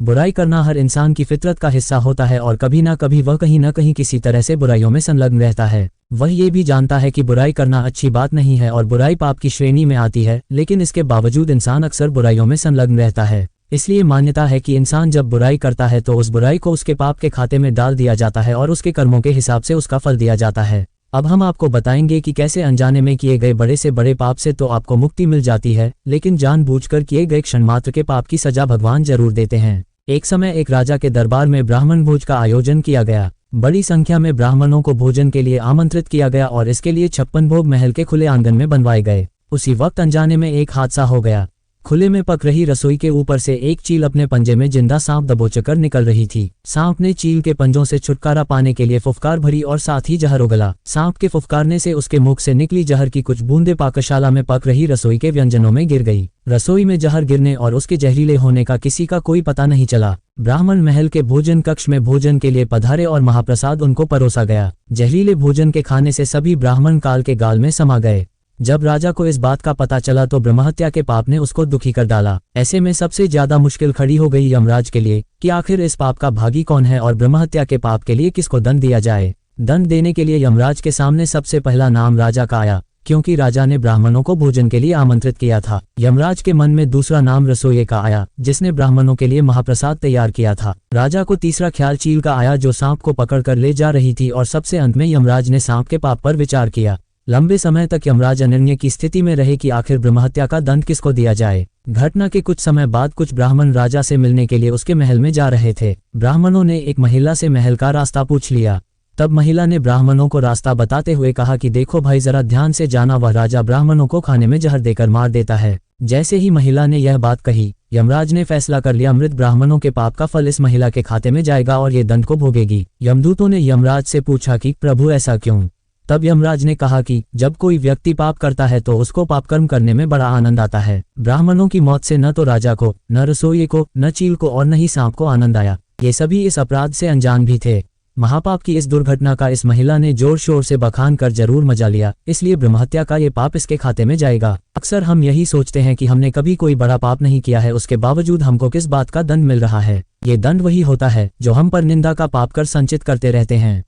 बुराई करना हर इंसान की फितरत का हिस्सा होता है और कभी ना कभी वह कहीं ना कहीं किसी तरह से बुराइयों में संलग्न रहता है। वह ये भी जानता है कि बुराई करना अच्छी बात नहीं है और बुराई पाप की श्रेणी में आती है, लेकिन इसके बावजूद इंसान अक्सर बुराइयों में संलग्न रहता है। इसलिए मान्यता है कि इंसान जब बुराई करता है तो उस बुराई को उसके पाप के खाते में डाल दिया जाता है और उसके कर्मों के हिसाब से उसका फल दिया जाता है। अब हम आपको बताएंगे कि कैसे अनजाने में किए गए बड़े से बड़े पाप से तो आपको मुक्ति मिल जाती है, लेकिन जानबूझकर किए गए क्षण मात्र के पाप की सजा भगवान जरूर देते हैं। एक समय एक राजा के दरबार में ब्राह्मण भोज का आयोजन किया गया। बड़ी संख्या में ब्राह्मणों को भोजन के लिए आमंत्रित किया गया और इसके लिए 56 भोग महल के खुले आंगन में बनवाए गए। उसी वक्त अनजाने में एक हादसा हो गया। खुले में पक रही रसोई के ऊपर से एक चील अपने पंजे में जिंदा सांप दबोचकर निकल रही थी। सांप ने चील के पंजों से छुटकारा पाने के लिए फुफकार भरी और साथ ही जहर उगला। सांप के फुफकारने से उसके मुख से निकली जहर की कुछ बूंदें पाकशाला में पक रही रसोई के व्यंजनों में गिर गई। रसोई में जहर गिरने और उसके जहरीले होने का किसी का कोई पता नहीं चला। ब्राह्मण महल के भोजन कक्ष में भोजन के लिए पधारे और महाप्रसाद उनको परोसा गया। जहरीले भोजन के खाने से सभी ब्राह्मण काल के गाल में समा गए। जब राजा को इस बात का पता चला तो ब्रह्महत्या के पाप ने उसको दुखी कर डाला। ऐसे में सबसे ज्यादा मुश्किल खड़ी हो गई यमराज के लिए कि आखिर इस पाप का भागी कौन है और ब्रह्महत्या के पाप के लिए किसको दंड दिया जाए। दंड देने के लिए यमराज के सामने सबसे पहला नाम राजा का आया, क्योंकि राजा ने ब्राह्मणों को भोजन के लिए आमंत्रित किया था। यमराज के मन में दूसरा नाम रसोइये का आया, जिसने ब्राह्मणों के लिए महाप्रसाद तैयार किया था। राजा को तीसरा ख्याल चील का आया, जो सांप को पकड़कर ले जा रही थी। और सबसे अंत में यमराज ने सांप के पाप पर विचार किया। लंबे समय तक यमराज अनिर्णय की स्थिति में रहे कि आखिर ब्रह्महत्या का दंड किसको दिया जाए। घटना के कुछ समय बाद कुछ ब्राह्मण राजा से मिलने के लिए उसके महल में जा रहे थे। ब्राह्मणों ने एक महिला से महल का रास्ता पूछ लिया। तब महिला ने ब्राह्मणों को रास्ता बताते हुए कहा कि देखो भाई, जरा ध्यान से जाना, वह राजा ब्राह्मणों को खाने में जहर देकर मार देता है। जैसे ही महिला ने यह बात कही, यमराज ने फैसला कर लिया, मृत ब्राह्मणों के पाप का फल इस महिला के खाते में जाएगा और ये दंड को भोगेगी। यमदूतों ने यमराज से पूछा कि प्रभु ऐसा क्यों? तब यमराज ने कहा कि जब कोई व्यक्ति पाप करता है तो उसको पाप कर्म करने में बड़ा आनंद आता है। ब्राह्मणों की मौत से न तो राजा को, न रसोइये को, न चील को और न ही सांप को आनंद आया। ये सभी इस अपराध से अनजान भी थे। महापाप की इस दुर्घटना का इस महिला ने जोर शोर से बखान कर जरूर मजा लिया, इसलिए ब्रह्महत्या का ये पाप इसके खाते में जाएगा। अक्सर हम यही सोचते हैं कि हमने कभी कोई बड़ा पाप नहीं किया है, उसके बावजूद हमको किस बात का दंड मिल रहा है। ये दंड वही होता है जो हम पर निंदा का पाप कर संचित करते रहते हैं।